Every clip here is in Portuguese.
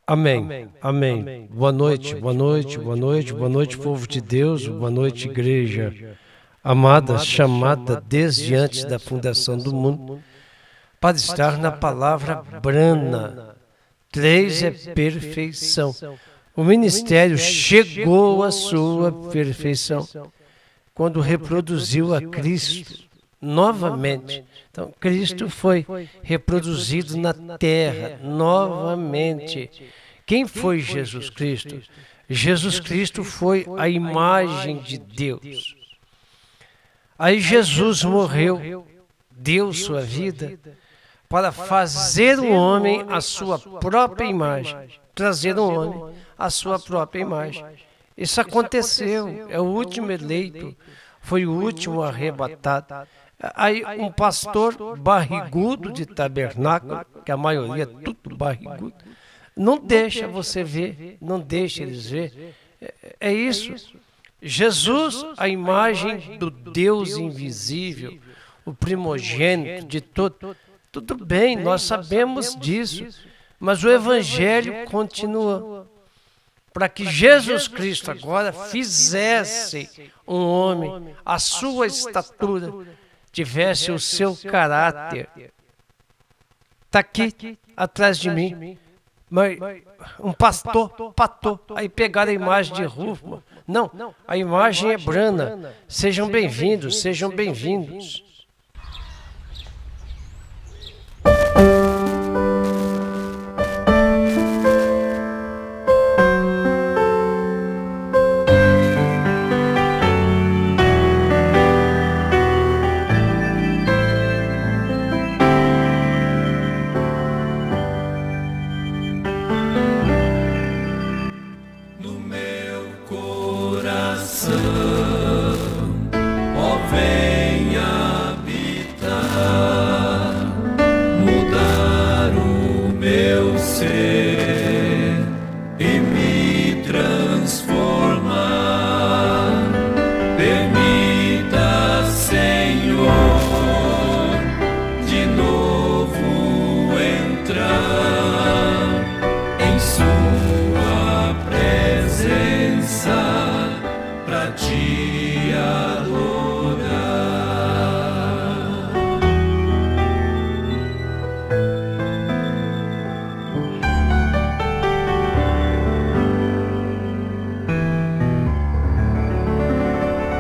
Amém, amém. Boa noite, boa noite, boa noite, boa noite, povo de Deus, boa noite, igreja amada, chamada desde antes da fundação do mundo, para estar na palavra brana. 3 é perfeição. O ministério chegou à sua perfeição quando reproduziu a Cristo novamente. Então, Cristo foi reproduzido na terra novamente. Quem foi Jesus Cristo? Jesus Cristo foi a imagem de Deus. Aí Jesus morreu, deu sua vida para fazer o homem a sua própria imagem, trazer o homem a sua própria imagem. Isso aconteceu, é o último eleito, foi o último arrebatado. Aí um pastor barrigudo de tabernáculo, que a maioria é tudo barrigudo, não deixa você ver, não deixa eles ver. É isso. Jesus, a imagem do Deus invisível, o primogênito de todo. Tudo bem, nós sabemos disso, mas o Evangelho continua. Para que Jesus Cristo agora fizesse um homem a sua estatura, tivesse o seu caráter. Está aqui atrás de mim. Mas um pastor patou. Aí pegaram a imagem de Rufo. Não, a imagem é brana. Sejam bem-vindos, sejam bem-vindos.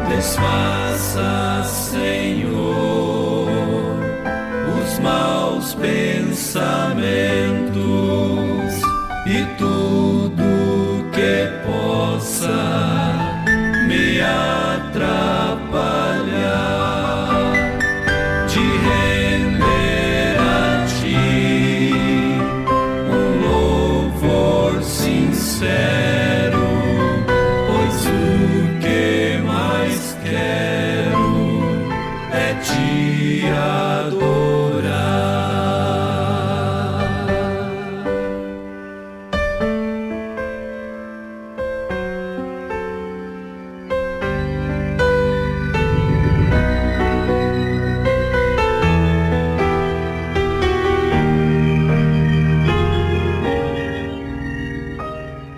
Desfaça, Senhor, os maus pensamentos e tudo que possa me atrapalhar de render a Ti um louvor sincero, pois o que mais quero é Te adorar.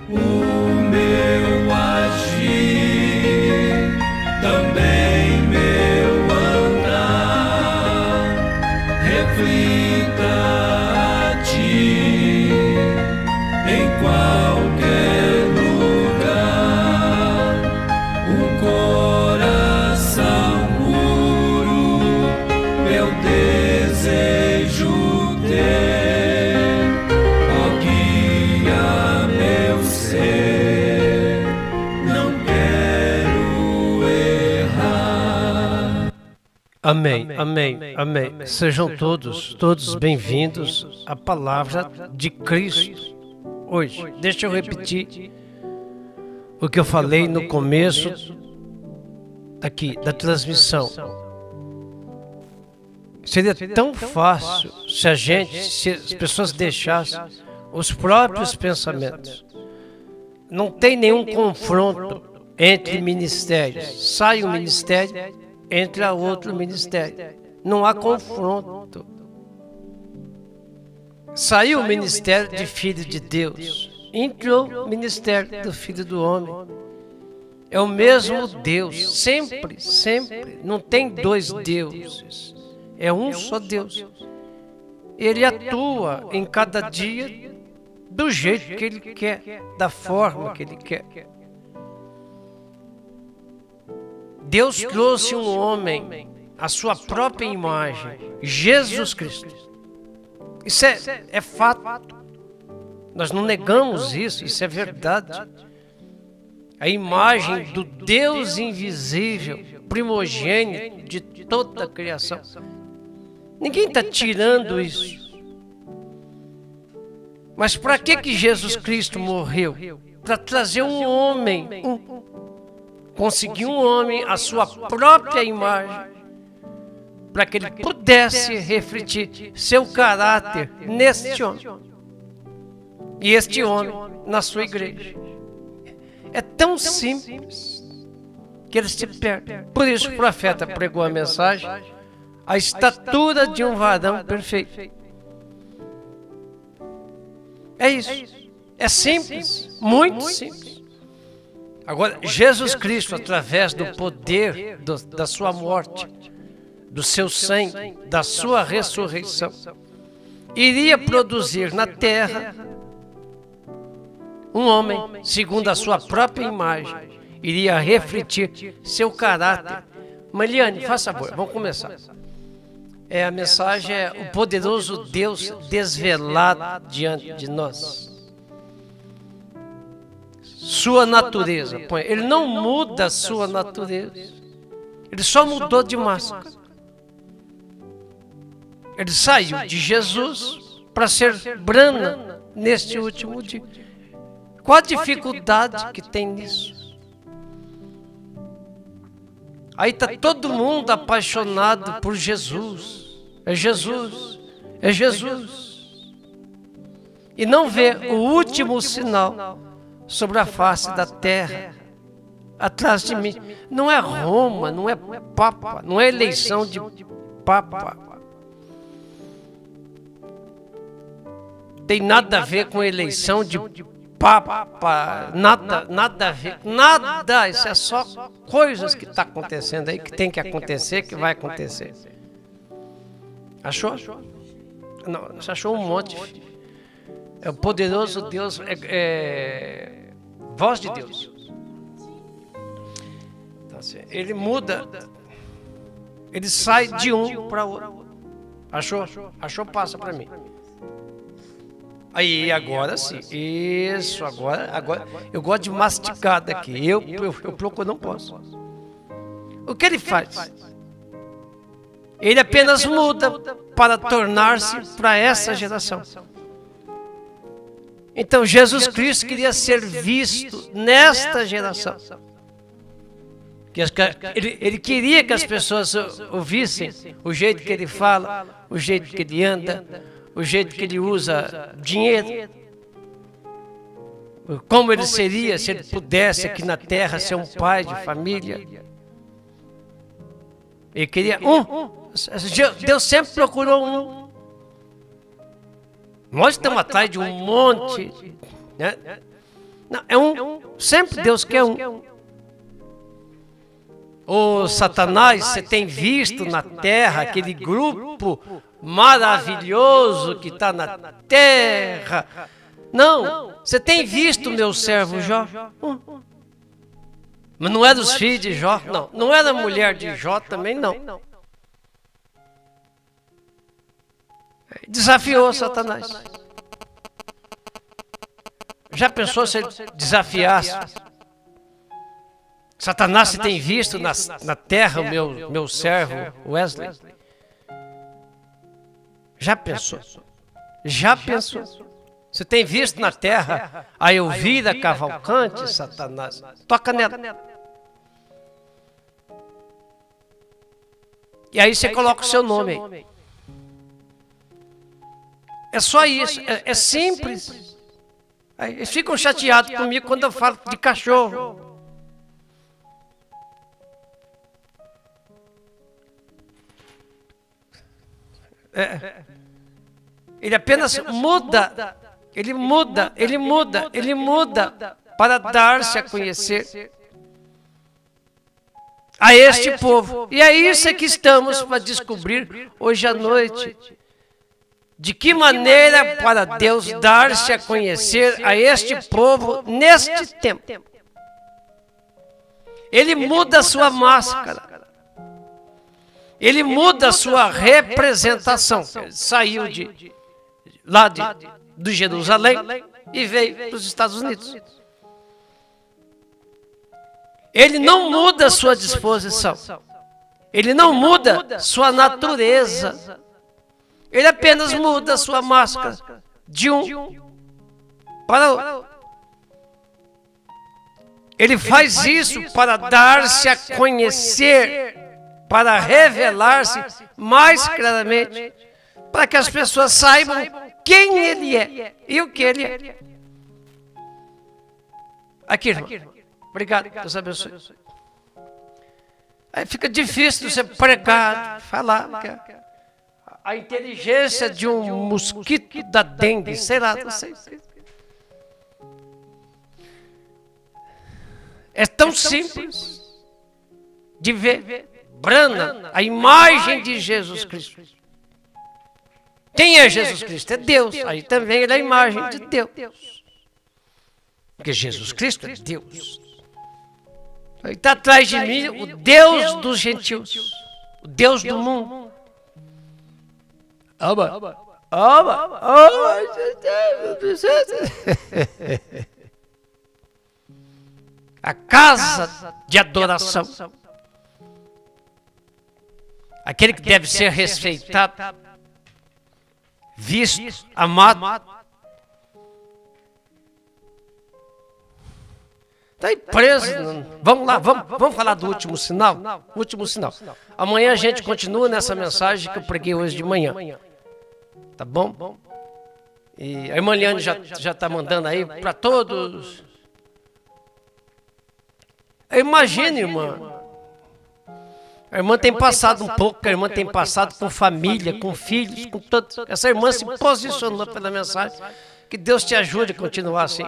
O meu agir, também meu andar, reflita a Ti em qualquer lugar. Um coração puro eu desejo ter, ó guia meu ser, não quero errar. Amém, amém, amém. Sejam todos bem-vindos à palavra de Cristo hoje. Deixa eu repetir o que eu falei no começo aqui da transmissão. Seria tão fácil se as pessoas deixassem os próprios pensamentos. Não tem nenhum confronto entre ministérios. Sai um ministério, entra outro ministério. Não há confronto. Saiu o ministério de Filho de Deus. entrou o ministério do Filho do Homem. É o mesmo Deus, sempre, sempre. Não tem dois deuses, é um só Deus. Ele atua em cada dia do jeito que Ele quer, da forma que Ele quer. Deus trouxe um homem à sua própria imagem, Jesus Cristo. Isso é fato. Nós não negamos isso é verdade. A imagem do Deus invisível, primogênito de toda a criação. Ninguém está tirando isso. Mas para que Jesus Cristo morreu? Para trazer um homem, conseguir um homem à sua própria imagem, para que ele pudesse refletir seu caráter neste homem. E este homem na sua igreja. É tão simples que eles se perdem. Por isso o profeta pregou a mensagem: a estatura de um varão perfeito. É isso. É simples, muito simples. Agora, Jesus Cristo, através do poder da sua morte, do seu sangue, da sua ressurreição, iria produzir na terra um homem, segundo a sua própria imagem, iria refletir seu caráter. Mariane, faça favor, vamos começar. A mensagem é o poderoso Deus desvelado diante de nós. Sua natureza, ele não muda a sua natureza, ele só mudou de máscara. Ele saiu de Jesus para ser Brana neste último dia. Qual a dificuldade que tem nisso? Aí está todo mundo apaixonado por Jesus. É Jesus, é Jesus. E não vê o último sinal sobre a face da terra, atrás de mim. Não é Roma, não é Papa, não é eleição de Papa. Tem nada a ver com eleição de Papa, nada a ver, nada. Isso é só coisas que está acontecendo aí, que tem que acontecer, que vai acontecer. Achou? Não, você achou um monte. É o poderoso Deus, voz de Deus. Então, assim, ele muda, ele sai de um para outro. Achou? Achou? Passa para mim. Aí, agora sim. Isso, agora. Eu gosto de mastigar daqui. Eu procuro, não posso. O que ele faz? Ele apenas muda para tornar-se para essa geração. Então, Jesus Cristo queria ser visto nesta geração. Ele queria que as pessoas ouvissem o jeito que ele fala, o jeito que ele anda, o jeito que ele usa dinheiro, como ele seria se ele pudesse aqui na terra ser um pai de família. Ele queria Deus sempre procurou um. Nós estamos atrás de um monte, né? Não, é um. Sempre Deus quer um. Ô Satanás, você tem visto na terra aquele grupo maravilhoso que está na terra? Não, você tem visto meu servo Jó? Mas não é dos filhos de Jó, não. Não é da mulher de Jó também, não. Desafiou Satanás. Já pensou se ele desafiasse? Satanás, você tem visto na terra o meu servo Wesley? Já pensou? Já pensou? Você tem visto na terra a Elvira Cavalcante, Satanás? Toca nela. E aí você coloca o seu nome aí. É só isso, é simples. Aí, eles ficam chateados comigo quando eu falo de cachorro. Ele apenas muda Ele muda, ele muda, ele muda para dar-se a conhecer a este povo. E é isso que estamos para descobrir hoje à noite. De que maneira para Deus dar-se a conhecer a este povo neste tempo. Ele muda a sua máscara. Ele muda a sua representação. Ele saiu lá de Jerusalém e veio para os Estados Unidos. Ele não muda a sua disposição. Ele não muda sua natureza. Ele apenas muda a sua máscara de um para outro. Ele faz isso para dar-se a conhecer, para revelar-se mais claramente, para que as pessoas saibam quem ele é e o que ele é. Aqui, irmão. Obrigado, Deus abençoe. Aí fica difícil você pregar, falar. A inteligência de um mosquito da dengue, sei lá, não sei. É tão simples de ver, brana, a imagem de Jesus Cristo. Quem é Jesus Cristo? É Deus. Aí também ele é a imagem de Deus. Porque Jesus Cristo é Deus. Aí está atrás de mim o Deus dos gentios, o Deus do mundo. A casa de adoração. Aquele que deve ser respeitado, visto, amado. Está aí preso. Vamos lá, vamos falar do último sinal? Último sinal. Amanhã a gente continua nessa mensagem que eu preguei hoje de manhã. Tá bom? E a irmã Liane já está mandando aí para todos. Imagine, irmã. A irmã tem passado um pouco, a irmã tem passado com família, com filhos, com todos. Essa irmã se posicionou pela mensagem. Que Deus te ajude a continuar assim.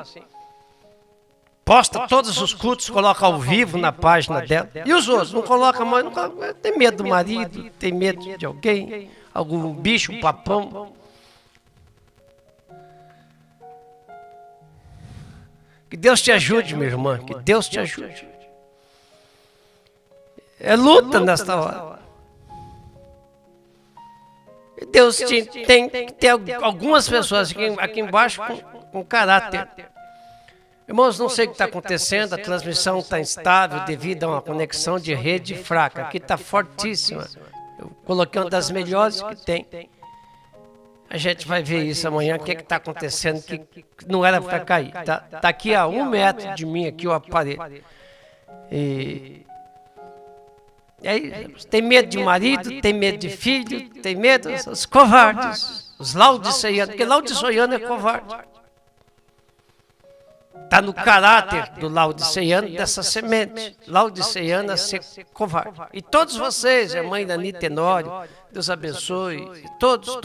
Posta todos os cultos, coloca ao vivo na página dela. E os outros? Não coloca mais, não coloca, tem medo do marido, tem medo de alguém, algum bicho, um papão. Que Deus te ajude, minha irmã, que Deus te ajude. É luta nesta hora. E Deus tem que ter algumas pessoas aqui embaixo com caráter. Irmãos, não sei o que está acontecendo, a transmissão está instável devido a uma conexão de rede fraca. Aqui está fortíssima. Eu coloquei uma das melhores que tem. A gente vai ver isso amanhã, o que está acontecendo, que não era para cair. Está aqui a 1 metro de mim, aqui o aparelho. E aí, tem medo de marido, tem medo de filho, tem medo dos covardes, os laodiceanos, porque laodiceano é covarde. Está no caráter do laodiceano dessa semente. Laodiceana ser covarde. E todos vocês, a mãe da Nita Tenório, Deus abençoe. Todos.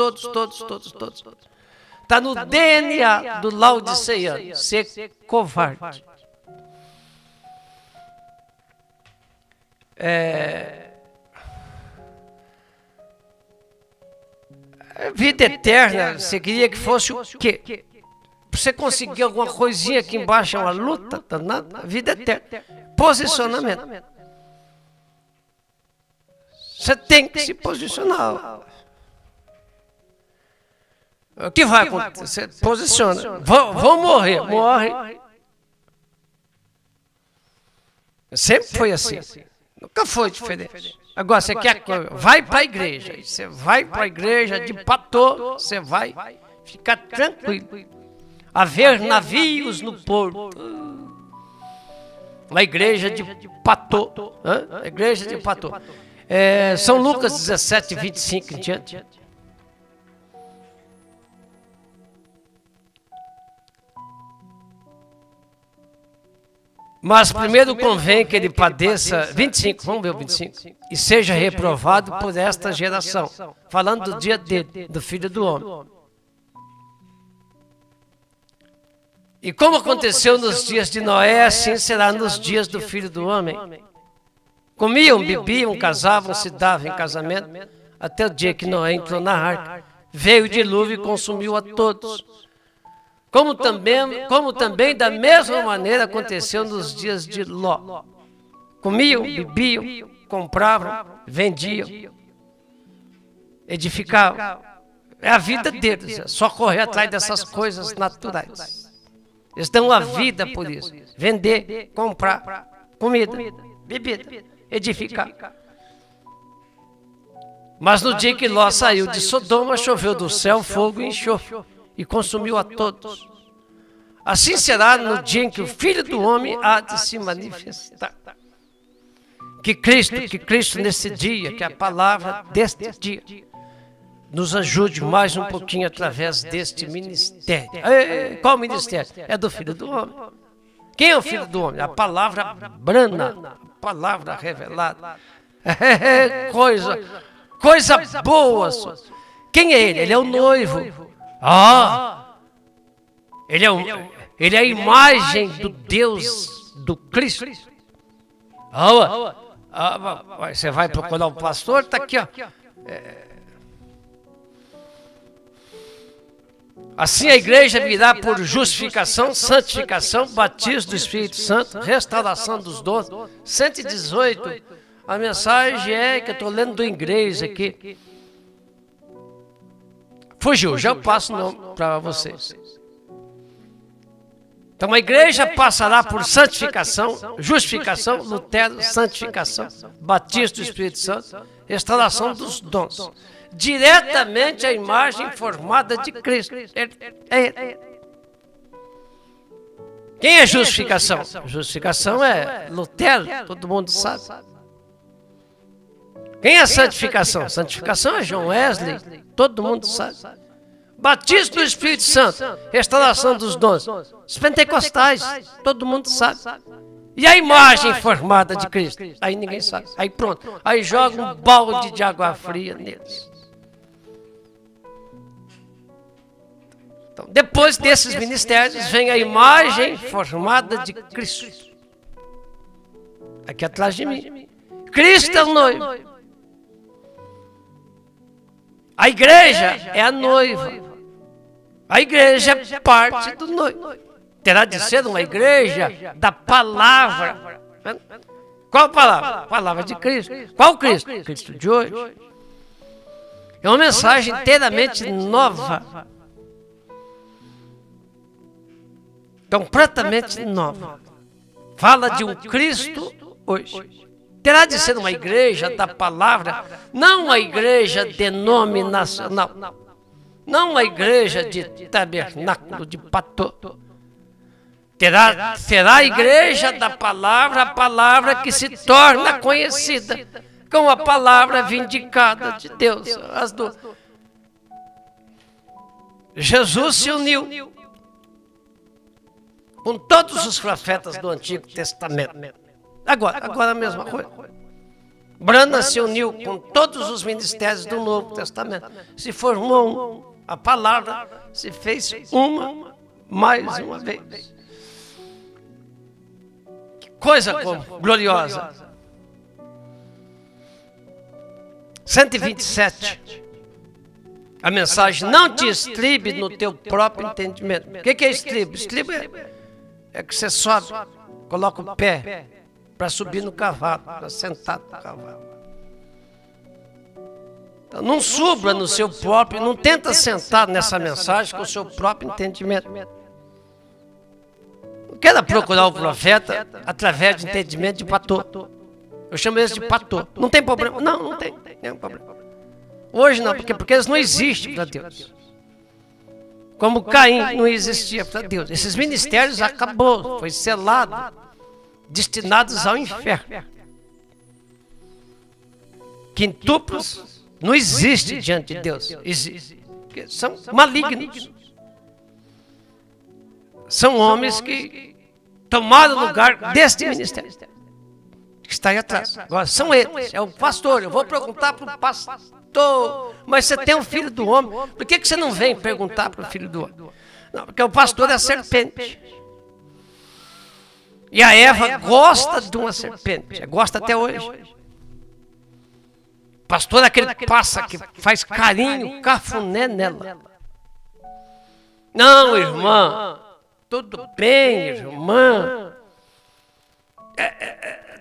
Está no DNA do laodiceano ser covarde. Vida eterna, você queria que fosse o quê? Você conseguir alguma coisinha aqui embaixo, é uma luta danada. A vida eterna. Posicionamento. Você tem que se posicionar. O que vai acontecer? Você posiciona. Vou morrer. Morre. Sempre foi assim. Nunca foi diferente. Agora, você quer... Vai para a igreja. Você vai para a igreja de patô. Você vai ficar tranquilo. Haver navios no porto. Uma igreja de patô. A igreja de patô. São Lucas 17, 25 em diante. Mas primeiro convém que ele padeça, 25, vamos ver o 25, e seja reprovado por esta geração. Falando do dia dele, do Filho do Homem. E como aconteceu nos dias de Noé, assim será nos dias do Filho do Homem. Comiam, bebiam, casavam, se davam em casamento, até o dia que Noé entrou na arca. Veio o dilúvio e consumiu a todos. Como também da mesma maneira aconteceu nos dias de Ló. Comiam, bebiam, compravam, vendiam, edificavam. É a vida deles, é só correr atrás dessas coisas naturais. Eles dão a vida por isso. Vender, comprar, comida, bebida, edificar. Mas no dia que Ló saiu de Sodoma, choveu do céu fogo e enxofre, e consumiu a todos. Assim será no dia em que o Filho do Homem há de se manifestar. Que Cristo nesse dia, que a palavra deste dia, nos ajude mais um pouquinho através deste ministério. Qual ministério? É do Filho do Homem. Quem é o Filho do Homem? A palavra brana, a palavra revelada. Coisa boa. Quem é ele? Ele é o noivo. Ele é a imagem do Deus, do Cristo. Você vai procurar um pastor? Está aqui, ó. Assim a igreja virá por justificação, santificação, batismo do Espírito Santo, restauração dos dons. 118. A mensagem é que eu estou lendo do inglês aqui. Fugiu, já passo o nome para vocês. Então a igreja passará por santificação, justificação, Lutero, santificação, batismo do Espírito Santo, restauração dos dons. Diretamente a imagem formada de Cristo. Quem é justificação? Justificação é Lutero, todo mundo sabe. Quem é santificação? Santificação é John Wesley, todo mundo sabe. Batismo do Espírito Santo, restauração dos dons. Os pentecostais, todo mundo sabe. E a imagem formada de Cristo? Aí ninguém sabe. Aí pronto, aí joga um balde de água fria neles. Então, depois desses ministérios, vem a imagem formada de Cristo. Aqui atrás de mim. Cristo é o noivo. A igreja é a noiva. A igreja é parte do noivo. Terá de ser uma igreja da palavra. Qual palavra? Palavra de Cristo. Qual Cristo? Cristo de hoje. É uma mensagem inteiramente nova. Completamente nova. Fala de um Cristo hoje. Terá de ser uma igreja da palavra, não uma igreja denominacional, não uma igreja de tabernáculo, de patô. Será a igreja da palavra, a palavra que se torna conhecida com a palavra vindicada de Deus. As duas. Jesus se uniu com todos os profetas do Antigo Testamento. Agora a mesma coisa. Branham se uniu com todos os ministérios do Novo Testamento. Se formou um. A palavra se fez uma, mais uma vez. Que coisa gloriosa. 127. A mensagem: não te estribe no teu próprio entendimento. O que é estribo? Estribo é que você sobe, coloca o pé para subir no cavalo, para sentar no cavalo. Então, não suba no seu próprio, não tenta sentar nessa mensagem com o seu próprio entendimento. Não queira procurar o profeta através de entendimento de patô. Eu chamo eles de patô. Não tem problema. Não tem nenhum problema. Hoje não, porque eles não existem para Deus. Como Caim não existia para Deus. Esses ministérios acabou, foi selado, destinados ao inferno. Quintuplos não existe diante de Deus. Existe. São malignos. São homens que tomaram o lugar deste ministério. Que está aí atrás. Agora, são eles. É o pastor. Eu vou perguntar para o pastor. Mas você tem um filho do homem. Por que você não vem perguntar para o filho do homem? Não, porque o pastor é a serpente. E a Eva gosta de uma serpente, gosta até hoje. Pastor é aquele que passa, que faz carinho, cafuné nela. Não, irmã, tudo bem, irmã.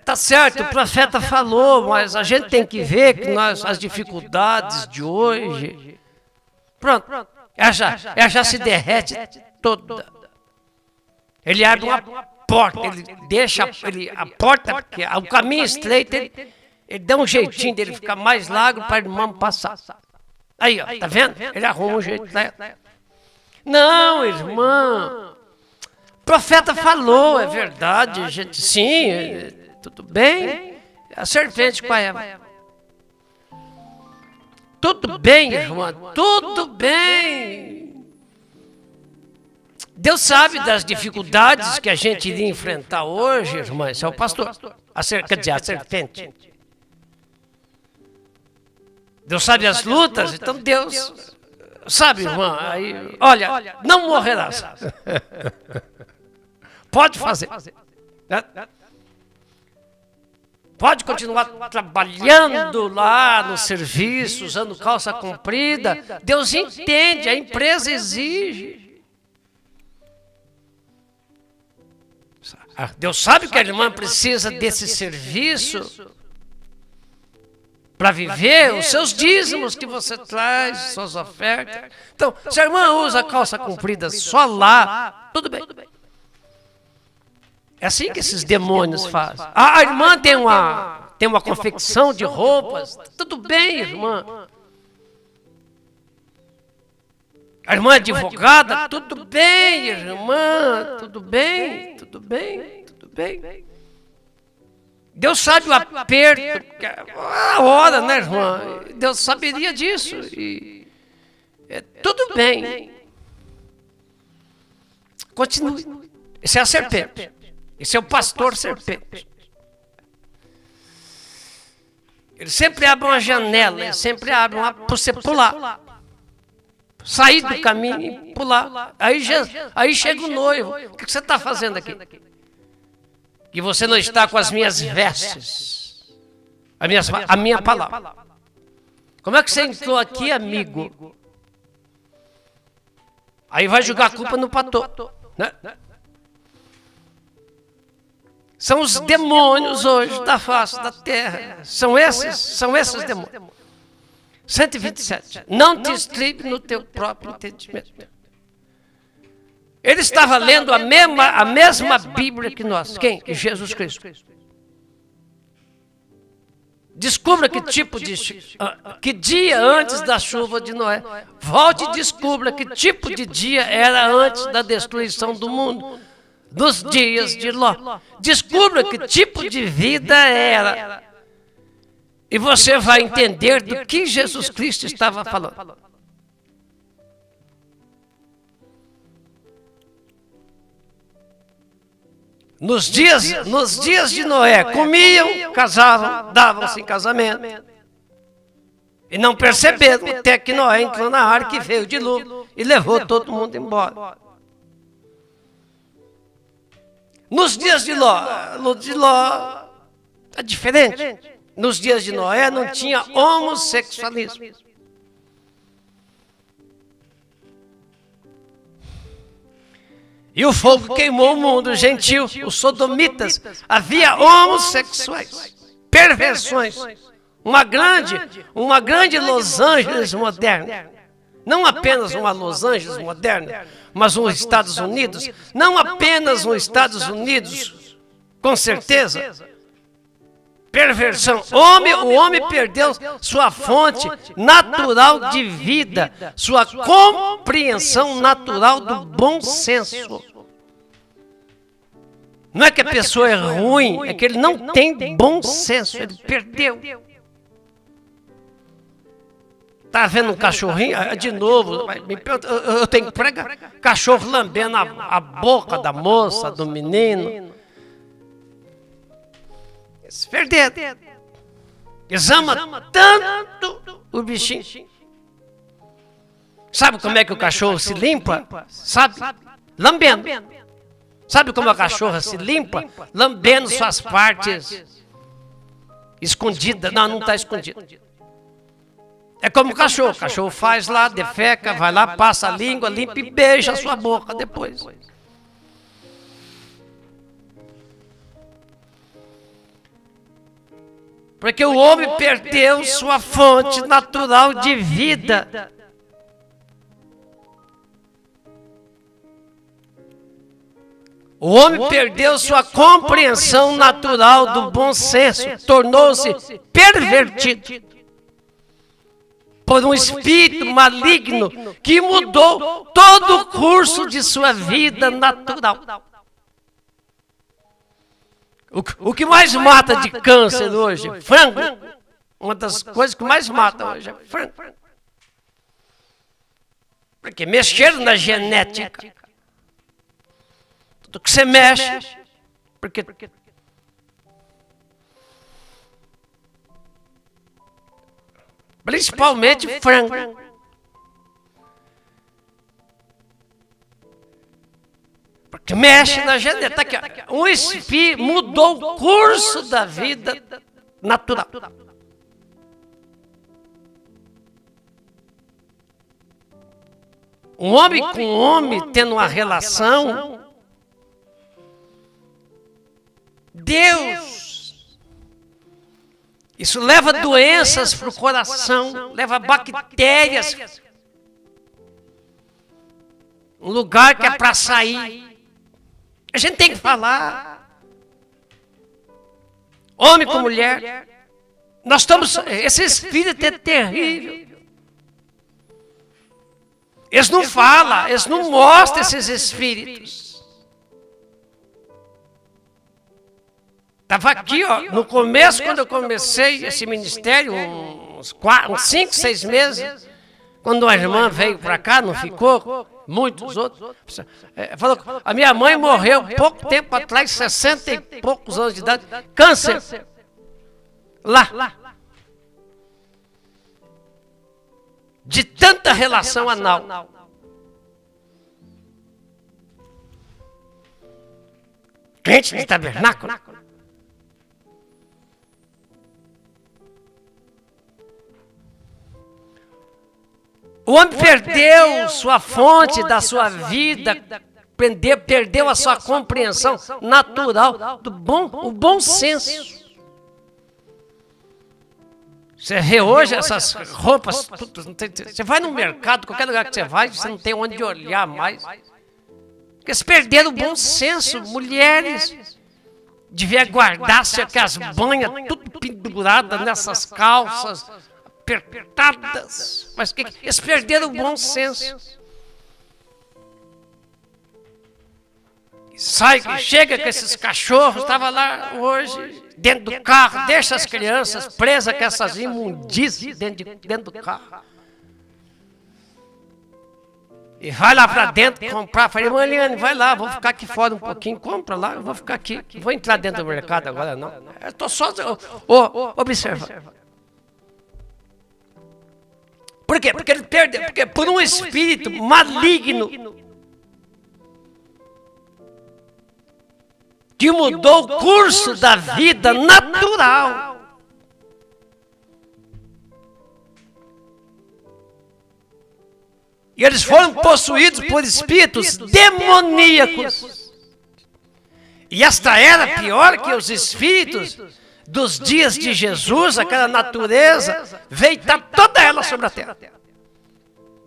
Tá certo, o profeta falou, mas a gente tem que ver que as dificuldades de hoje... Pronto, ela já se derrete toda. Ele abre uma porta, ele deixa a porta, porque o caminho estreito, ele dá um jeitinho dele ficar mais largo para a irmã passar. Aí, ó, tá vendo? Ele arruma um jeito dela. Não, irmã, o profeta falou, é verdade, gente, sim, tudo bem. A serpente com a Eva. Tudo bem, irmã, tudo bem. Deus sabe das dificuldades que a gente iria enfrentar hoje, irmã. Esse é o pastor. Quer dizer, a serpente. Deus sabe as lutas, então Deus sabe, irmã. Aí, olha, não morrerás. Pode fazer. Pode continuar trabalhando lá no serviço, usando calça comprida. Deus entende, a empresa exige. Deus sabe que a irmã precisa desse serviço para viver, os seus dízimos que você traz, suas ofertas. Então, se a irmã usa calça comprida só lá, tudo bem. É assim que esses demônios fazem. A irmã tem uma confecção de roupas. Tudo bem, irmã. A irmã é advogada. Tudo bem, irmã. Tudo bem, tudo bem, tudo bem. Deus sabe o aperto, a hora, né, irmã? Deus saberia disso. E tudo bem. Continue. Esse é a serpente. Esse é o pastor serpente. Ele sempre abre uma janela, ele sempre abre uma para você pular. Sair do caminho e pular. Aí chega o noivo. O que você está fazendo aqui? Que você não está com as minhas vestes. A minha palavra. Como é que você entrou aqui, amigo? Aí vai jogar a culpa no pastor, né? São os demônios hoje da face da terra. São esses demônios. 127. Não te estribe no teu próprio entendimento. Ele estava lendo a mesma Bíblia que nós. Quem? Jesus Cristo. Descubra que dia antes da chuva de Noé. Volte e descubra que tipo de dia era antes da destruição do mundo. Nos dias de Ló. Descubra que tipo de vida era. E você vai entender do que Jesus Cristo estava falando. Nos dias de Noé, comiam, casavam, davam-se em casamento. E não perceberam até que Noé entrou na arca e veio o dilúvio e levou todo mundo embora. Nos dias de Ló é diferente. Nos dias de Noé não tinha homossexualismo. E o fogo queimou o mundo gentil, os sodomitas. Havia homossexuais, perversões. Uma grande Los Angeles moderna. Não apenas uma Los Angeles moderna, mas os Estados Unidos. Não apenas os Estados Unidos, com certeza. Perversão. O homem perdeu sua fonte natural de vida, sua compreensão natural do bom senso. Não é que a pessoa é ruim, é que ele não tem bom senso, ele perdeu. Está vendo um cachorrinho? De novo, eu tenho que pregar. Cachorro lambendo a boca da moça, do menino. Eles perderam. Eles amam tanto o bichinho. Sabe como é que o cachorro se limpa? Sabe? Lambendo. Sabe como a cachorra se limpa? Lambendo suas partes escondidas. Não, não está escondida. É como o cachorro. O cachorro faz lá, defeca, vai lá, passa a língua, limpa e beija a sua boca depois. Porque o homem perdeu sua fonte natural de vida. O homem perdeu sua compreensão natural do bom senso, tornou-se pervertido por um espírito maligno que mudou todo o curso de sua vida natural. O que mais mata de câncer hoje? Frango. Uma das coisas que mais mata hoje é frango. Porque mexeram na genética. Tudo que você mexe. Porque principalmente frango. Porque mexe na genética. Tá aqui, ó. O espírito mudou o curso da vida natural. Um homem com um homem tendo uma relação, Deus, isso leva doenças para o coração, leva bactérias, um lugar que é para sair. A gente tem que falar, homem com mulher, nós estamos, esse espírito é terrível. Eles não falam, eles não mostram esses espíritos. Estava aqui, ó, no começo, quando eu comecei esse ministério, uns 5, 6 meses, quando a irmã veio para cá, não ficou, muitos outros, falou, a minha mãe morreu pouco tempo atrás, 60 e poucos anos de idade, câncer, lá. De tanta relação anal. Crente de tabernáculo. O homem perdeu sua fonte da sua vida, perdeu a sua compreensão natural do o bom senso. Você vê hoje essas roupas, você vai no mercado, qualquer lugar que você vai, você não tem onde olhar mais. Porque eles perderam o bom senso. Mulheres deviam guardar-se aquelas banhas tudo penduradas nessas calças, apertadas. Mas eles perderam o bom senso. Chega com esses cachorros, estava lá hoje, dentro do carro, deixa as crianças presas com essas imundícias dentro do carro. E vai lá para dentro comprar. Falei, Mariane, vai lá, vou ficar aqui fora um pouquinho, compra lá, eu vou ficar aqui. Não vou entrar dentro do mercado agora, não. Eu estou só observando. Por quê? Porque ele perdeu, porque por um espírito maligno que mudou o curso da vida natural. E eles foram possuídos por espíritos demoníacos. E esta era pior que os espíritos dos dias de Jesus, aquela natureza, veio estar toda ela sobre a terra.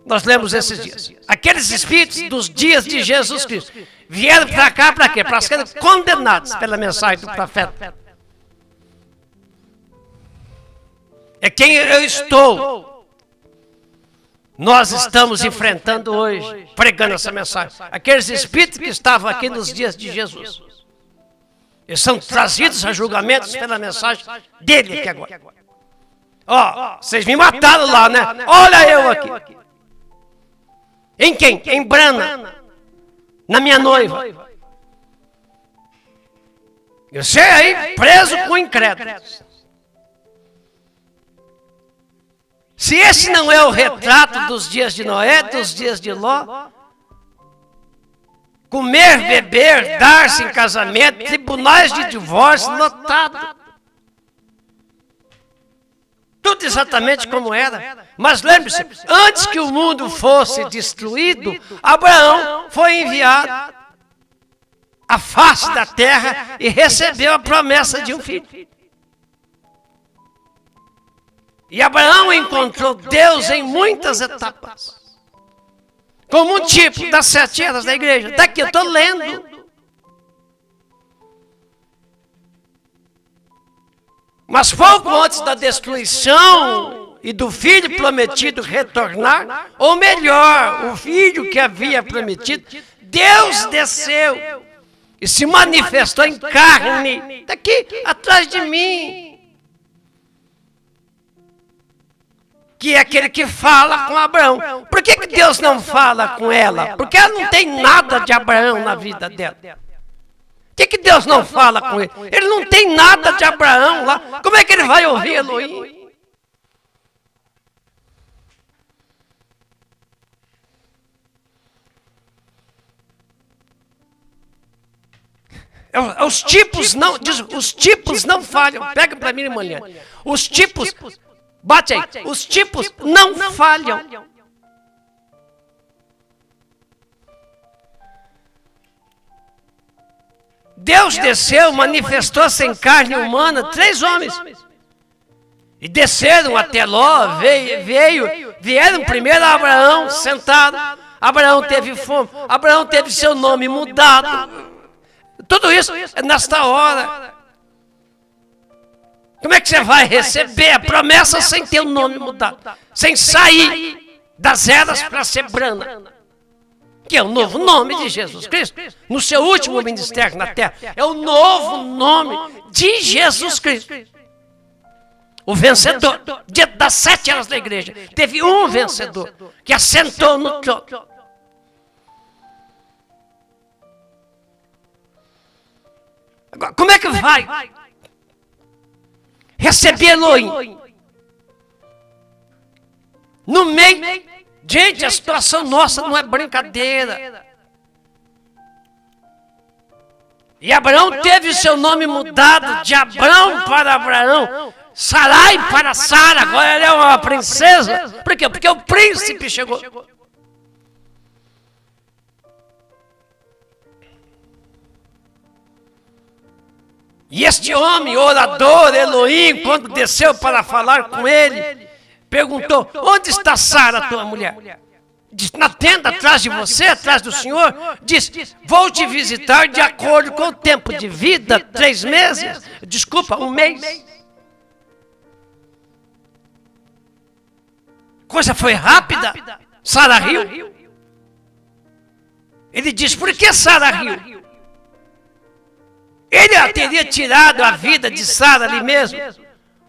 Nós lemos esses dias. Aqueles espíritos dos dias de Jesus Cristo vieram para cá para quê? Para serem condenados pela mensagem do profeta. É quem eu estou. Nós estamos enfrentando hoje, pregando essa mensagem. Aqueles espíritos que estavam aqui nos dias de Jesus. Eles são trazidos a julgamentos pela mensagem dele aqui agora. Ó, vocês me mataram lá, né? Olha eu aqui. Em quem? Em Brana. Na minha noiva. Você aí preso com incrédulos. Se esse não é o retrato dos dias de Noé, dos dias de Ló, comer, beber, dar-se em casamento, tribunais de divórcio lotados. Tudo exatamente como era. Mas lembre-se, antes que o mundo fosse destruído, Abraão foi enviado à face da terra e recebeu a promessa de um filho. E Abraão encontrou Deus em muitas etapas. Como um tipo das 7 eras da igreja. Daqui eu estou lendo. Mas pouco antes da destruição e do filho prometido retornar, ou melhor, o filho que havia prometido, Deus desceu e se manifestou em carne, daqui atrás de mim. Que é aquele que fala com Abraão. Por que Deus não fala com ela? Porque ela não tem nada de Abraão na vida dela. Por que Deus não fala com ele? Ele não tem nada de Abraão lá. Como é que ele vai ouvir Elohim? Os tipos não falham. Pega para mim amanhã. Os tipos, bate aí. Os tipos não falham. Deus desceu, manifestou-se em carne humana, 3 homens. E desceram até Ló, vieram primeiro a Abraão, sentado. Abraão teve fome, Abraão teve seu nome mudado. Tudo isso é nesta hora. Como é que você vai receber a promessa sem ter o nome mudado? Sem sair das eras para ser brana. Que é o novo nome de Jesus Cristo. No seu último ministério na terra. É o novo nome de Jesus Cristo. O vencedor. Das 7 eras da igreja. Teve um vencedor que assentou no trono. Agora, como é que vai receber Elohim? No meio... Gente, a situação nossa não é brincadeira. E Abraão teve o seu nome mudado de Abrão para Abraão, Sarai para Sara. Agora ela é uma princesa. Por quê? Porque o príncipe chegou. E este homem, orador, Elohim, quando desceu para falar com ele, perguntou, onde está Sara, tua mulher? Diz, na tenda atrás de você, atrás do Senhor. Diz, vou te visitar de acordo com o tempo de vida, 3 meses. Desculpa, 1 mês. Coisa foi rápida. Sara riu. Ele diz, por que Sara riu? Ele teria tirado a vida de Sara ali mesmo,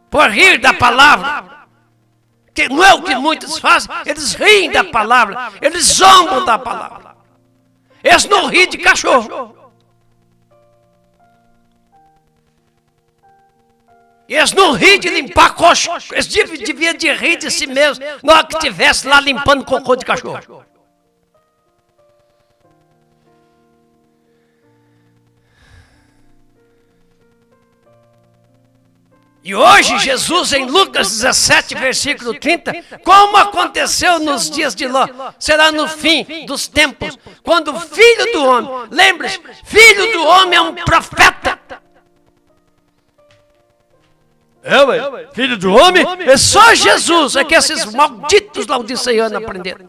por rir da palavra. Que não é o que muitos fazem, eles riem da palavra, eles zombam da palavra. Eles não riem de cachorro. Eles não riem de limpar coxo, eles deviam de rir de si mesmo, na hora que estivesse lá limpando cocô de cachorro. E hoje Jesus, em Lucas 17, versículo 30, como aconteceu nos dias de Ló, será no fim dos tempos, quando o Filho do Homem, lembre-se, Filho do Homem é um profeta. Filho do Homem é só Jesus, é que esses malditos laodiceanos aprenderam.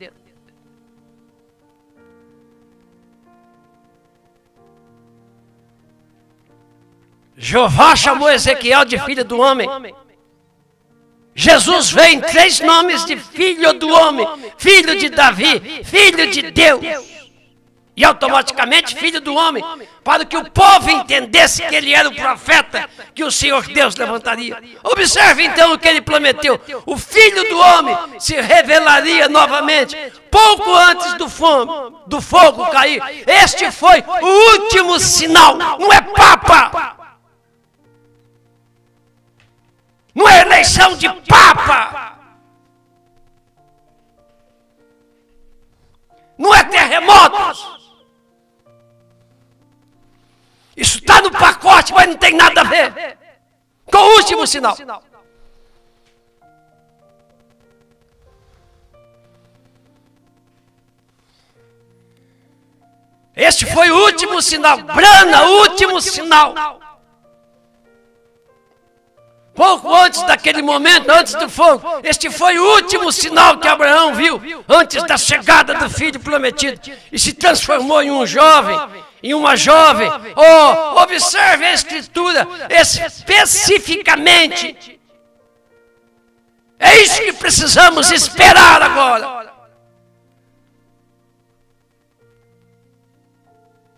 Jeová chamou Ezequiel de filho do homem. Jesus veio em 3 nomes de filho do homem, filho de Davi, filho de Deus. E automaticamente filho do homem, para que o povo entendesse que ele era o profeta que o Senhor Deus levantaria. Observe então o que ele prometeu. O filho do homem se revelaria novamente, pouco antes do fogo cair. Este foi o último sinal, não é papa. Não é eleição de papa. Não é terremotos. Isso está no pacote, mas não tem nada a ver com o último sinal. Este foi o último sinal. Brana, o último sinal. Pouco antes daquele momento, antes do fogo, este foi o último sinal que Abraão viu antes da chegada do filho prometido e se transformou em um jovem, em uma jovem. Oh, observe a Escritura especificamente. É isso que precisamos esperar agora.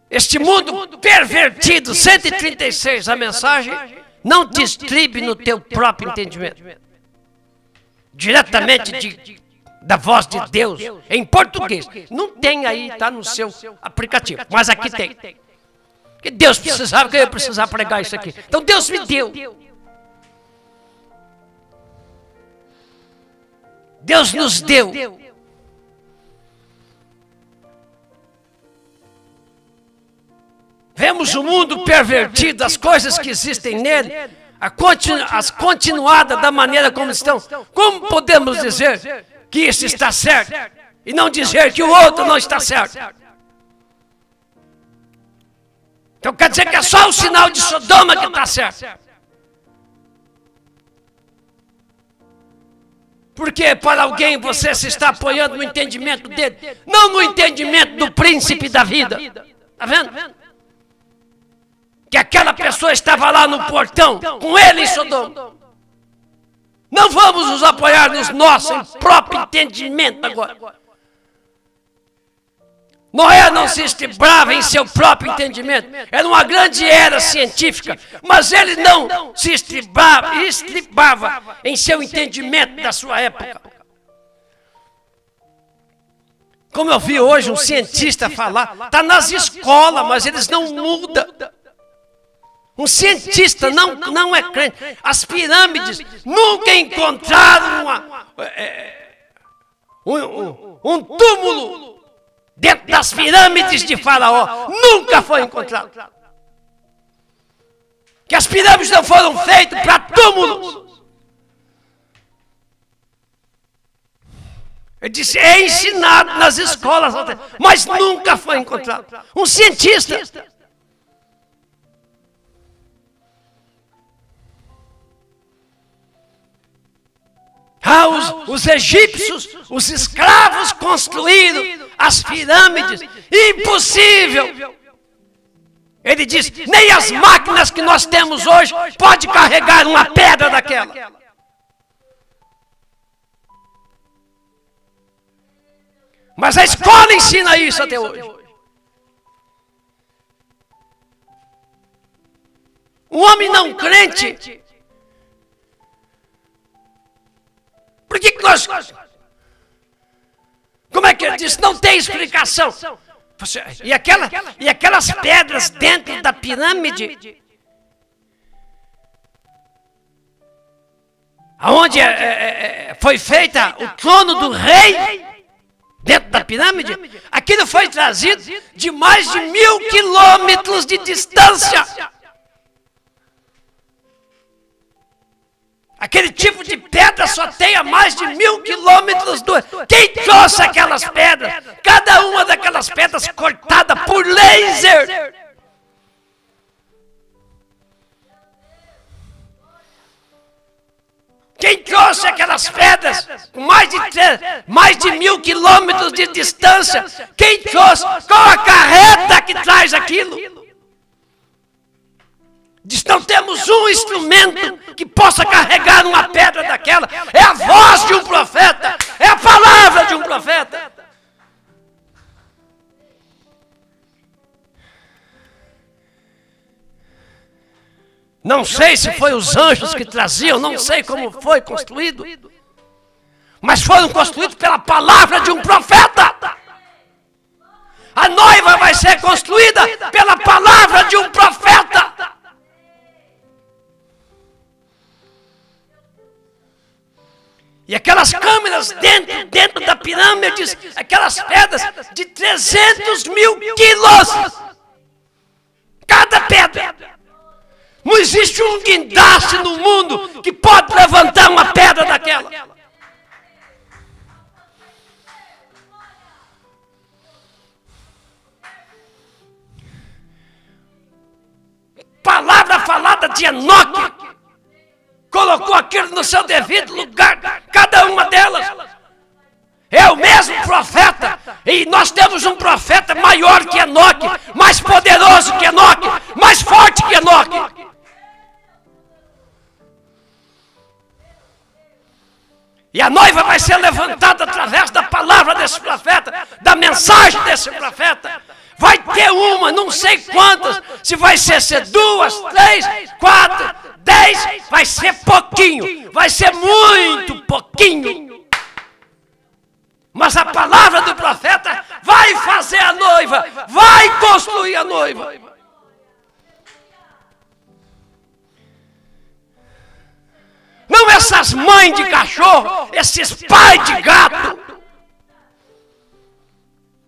Este mundo pervertido, 136, a mensagem. Não distribui no teu próprio entendimento. Diretamente da voz de Deus, em português. Não tem aí, está no seu aplicativo, mas aqui tem. Que Deus precisava, que eu ia precisar pregar isso aqui. Então Deus me deu. Deus nos deu. Vemos o mundo pervertido, as coisas que existem nele, as continuadas da maneira como estão. Como podemos dizer que isso está certo e não dizer que o outro não está certo? Então quer dizer que é só o sinal de Sodoma que está certo. Porque para alguém você se está apoiando no entendimento dele, não no entendimento do príncipe da vida. Está vendo? Que aquela pessoa estava lá no portão, com ele em Sodoma. Não vamos nos apoiar nos nossos próprios entendimentos agora. Noé não se estribava em seu próprio entendimento. Era uma grande era científica, mas ele não se estribava em seu entendimento da sua época. Como eu vi hoje um cientista falar, está nas escolas, mas eles não mudam. Um cientista não é crente. As pirâmides nunca encontraram um túmulo dentro das pirâmides de Faraó. Nunca foi encontrado. Que as pirâmides não foram feitas para túmulos. Ele disse, é ensinado nas escolas, mas nunca foi encontrado. Um cientista. Os egípcios, os escravos construíram as pirâmides. Impossível! Ele diz, nem as máquinas que nós temos hoje pode carregar uma pedra daquela. Mas a escola ensina isso até hoje. Um homem não crente. Por que nós... Como é que ele disse? Não tem explicação. E aquelas pedras dentro da pirâmide, aonde foi feita o trono do rei, dentro da pirâmide, aquilo foi trazido de mais de 1000 quilômetros de distância. Aquele tipo de pedra só tem a mais de 1000 quilômetros do... Quem trouxe aquelas pedras? Cada uma daquelas pedras cortada por laser. Quem trouxe aquelas pedras com mais de 1000 quilômetros de distância? Quem trouxe? Qual a carreta que traz aquilo? Diz, não temos um instrumento que possa carregar uma pedra daquela. É a voz de um profeta. É a palavra de um profeta. Não sei se foi os anjos que traziam, não sei como foi construído. Mas foram construídos pela palavra de um profeta. A noiva vai ser construída pela palavra de um profeta. E aquelas câmeras dentro da pirâmide, aquelas pedras de 300 mil quilos. Cada pedra. existe um guindaste no mundo que pode levantar uma pedra daquela. Palavra falada de Enoque colocou aquilo no seu devido lugar, cada uma delas. É o mesmo profeta, e nós temos um profeta maior que Enoque, mais poderoso que Enoque, mais forte que Enoque. E a noiva vai ser levantada através da palavra desse profeta, da mensagem desse profeta. Vai ter uma, não sei quantas, se vai ser 2, 3, 4, 10, vai ser pouquinho, vai ser muito pouquinho. Mas a palavra do profeta vai fazer a noiva, vai construir a noiva. Não essas mães de cachorro, esses pais de gato,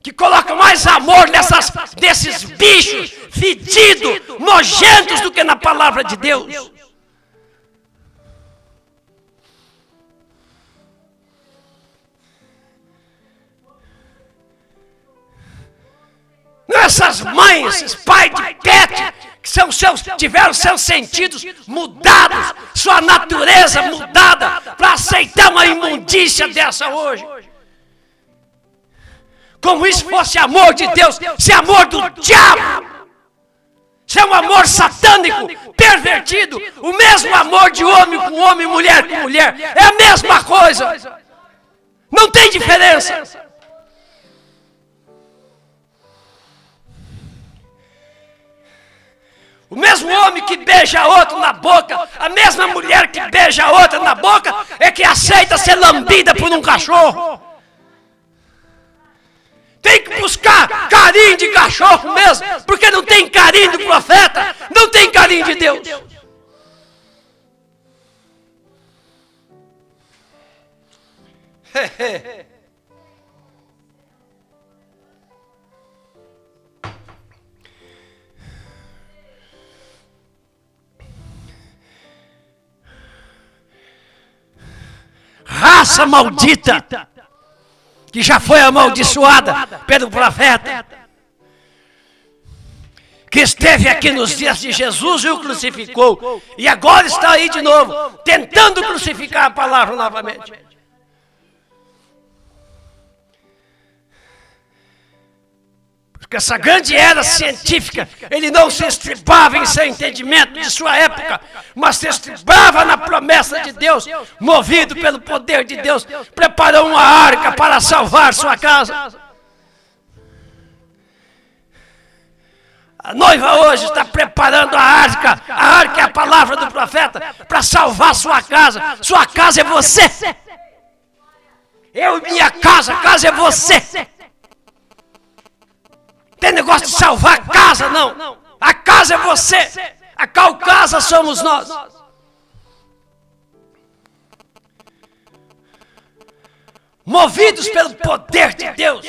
que colocam mais amor desses bichos fedidos, nojentos, do que na palavra de Deus. Não essas mães, esses pais de pet, que tiveram seus sentidos mudados, sua natureza mudada, para aceitar uma imundícia dessa hoje. Como isso fosse amor de Deus, se é amor do diabo, se é um amor satânico, pervertido, o mesmo amor de homem com homem, mulher com mulher, é a mesma coisa, não tem diferença. O mesmo homem que beija outro na boca, a mesma mulher que beija outra na boca, é que aceita ser lambida por um cachorro. Tem que buscar carinho de cachorro mesmo, porque não tem carinho do profeta, não tem carinho de Deus. Raça maldita, que já foi amaldiçoada pelo profeta, que esteve aqui nos dias de Jesus e o crucificou, e agora está aí de novo, tentando crucificar a palavra novamente. Porque essa grande era científica, ele não se estribava em seu entendimento de sua época, mas se estribava na promessa de Deus, movido pelo poder de Deus, preparou uma arca para salvar sua casa. A noiva hoje está preparando a arca é a palavra do profeta, para salvar sua casa. Sua casa é você. Eu e minha casa, a casa é você. Tem negócio de salvar a casa, não. A casa é você. A qual casa somos nós? Movidos pelo poder de Deus,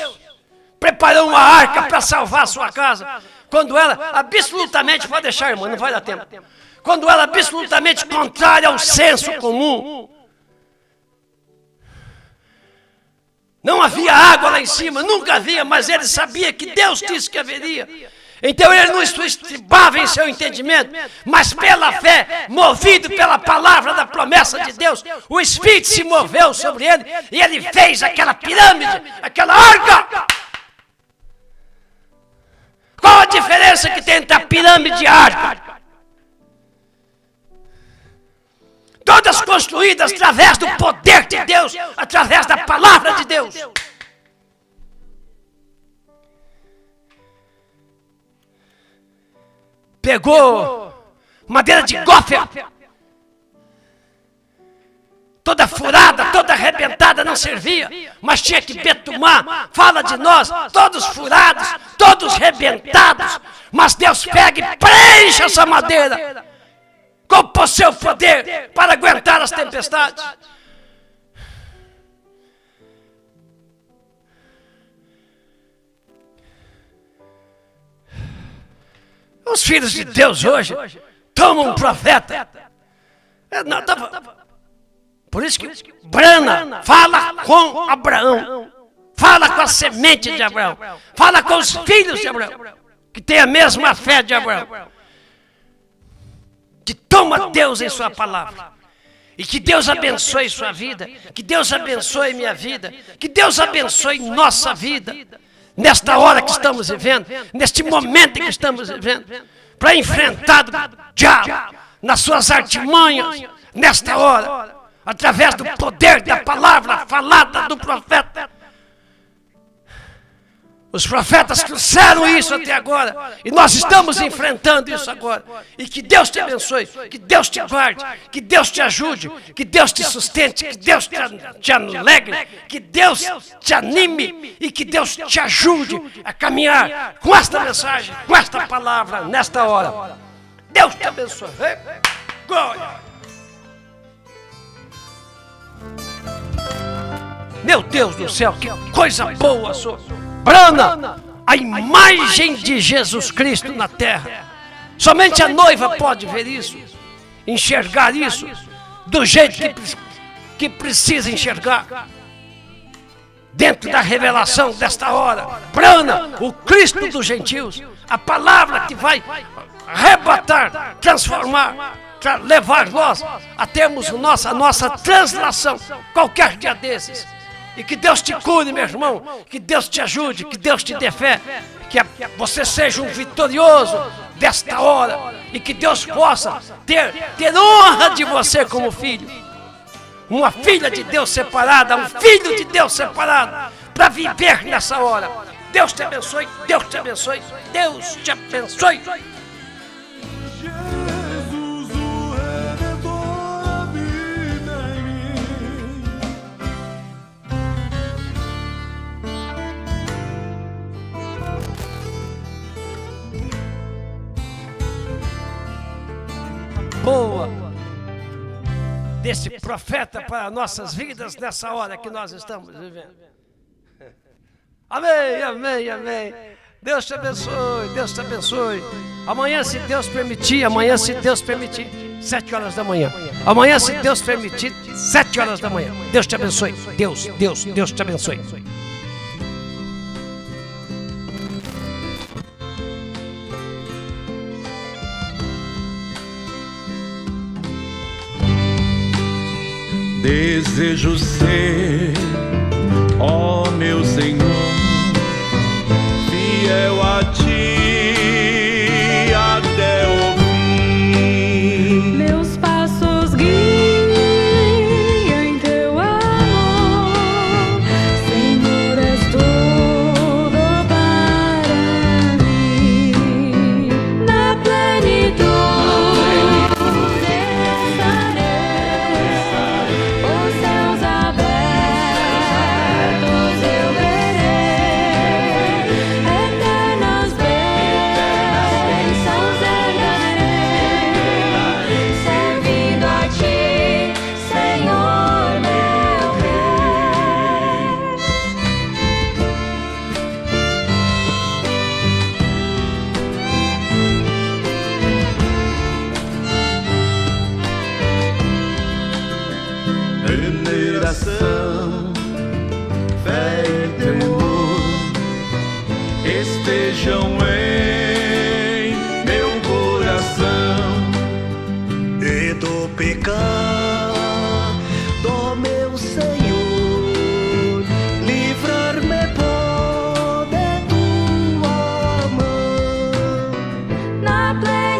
preparou uma arca para salvar a sua casa. Quando ela absolutamente, pode deixar, irmão, não vai dar tempo. Quando ela absolutamente contrária ao senso comum. Não havia água lá em cima, nunca havia, mas ele sabia que Deus disse que haveria. Então ele não estribava em seu entendimento, mas pela fé, movido pela palavra da promessa de Deus, o Espírito se moveu sobre ele e ele fez aquela pirâmide, aquela arca. Qual a diferença que tem entre a pirâmide e a arca? Todas construídas através do poder de Deus, através da palavra de Deus. Pegou madeira de gofre, toda furada, toda arrebentada, não servia, mas tinha que betumar. Fala de nós, todos furados, todos arrebentados, mas Deus pega e preenche essa madeira com o seu poder para aguentar as tempestades. Os filhos de Deus hoje toma um profeta. Por isso que Brana fala com Abraão, fala com a semente de Abraão, fala com os filhos de Abraão, que tem a mesma fé de Abraão, que toma Deus em sua palavra. E que Deus abençoe sua vida, que Deus abençoe minha vida, que Deus abençoe nossa vida, nesta hora que estamos vivendo, neste momento que estamos vivendo, para enfrentar o diabo nas suas artimanhas, nesta hora, através do poder da palavra falada do profeta. Os profetas trouxeram isso até agora, e nós estamos enfrentando isso agora. E que Deus te abençoe, que Deus te guarde, que Deus te ajude, que Deus te sustente, que Deus te alegre, que Deus te anime e que Deus te ajude a caminhar com esta mensagem, com esta palavra, nesta hora. Deus te abençoe. Glória. Meu Deus do céu, que coisa boa sua. Brana, a imagem de Jesus Cristo na terra. Somente a noiva pode ver isso, enxergar isso, do jeito que precisa enxergar. Dentro da revelação desta hora, Brana, o Cristo dos gentios, a palavra que vai arrebatar, transformar, levar nós a termos a nossa translação, qualquer dia desses. E que Deus te cure, meu irmão, que Deus te ajude, que Deus te dê fé, que você seja um vitorioso desta hora e que Deus possa ter honra de você como filho. Uma filha de Deus separada, um filho de Deus separado, para viver nessa hora. Deus te abençoe, Deus te abençoe, Deus te abençoe. Boa desse profeta para nossas vidas nessa hora que nós estamos vivendo. Amém, amém, amém. Deus te abençoe, Deus te abençoe. Amanhã, se Deus permitir, 7 horas da manhã. Amanhã, se Deus permitir, 7 horas da manhã. Deus te abençoe. Deus te abençoe. Desejo ser, ó meu Senhor, fiel a Ti até o fim. Meus passos guiam em Teu amor, Senhor, és tudo para mim. Na plenitude fé e temor estejam em meu coração, e do pecado, meu Senhor, livrar-me pode Tua mão. na plenitude